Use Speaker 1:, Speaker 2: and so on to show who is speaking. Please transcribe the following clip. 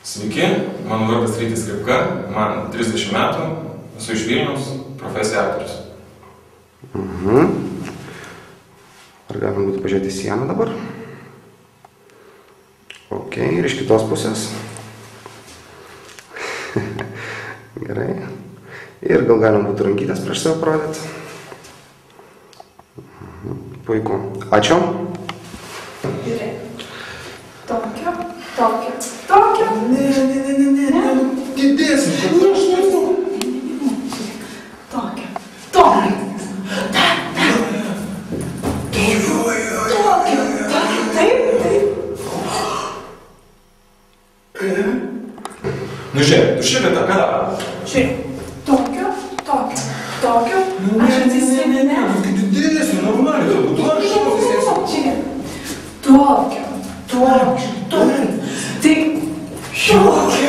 Speaker 1: Sveiki, mano vardas Rytis Skripka, man 30 metų, esu iš Vilniaus, profesija aktorius.
Speaker 2: Ar galima būtų pažiūrėti sieną dabar? Ok, ir iš kitos pusės. Gerai. Ir gal galima būtų rankytės prieš save parodyti. Puiku. Ačiū.
Speaker 3: Gerai. Tokio. Ne.
Speaker 1: Didėsim, kad aš nežinau.
Speaker 3: Tokio.
Speaker 1: Nu žiūrėk, tu šitą ką daro?
Speaker 3: Žiūrėk. Tokio. Aš atsisėdu.
Speaker 1: Tai didėsim, normaliai, turbūt tu aš atsisėsiu.
Speaker 3: Žiūrėk. Tokio. Tai. Tokio.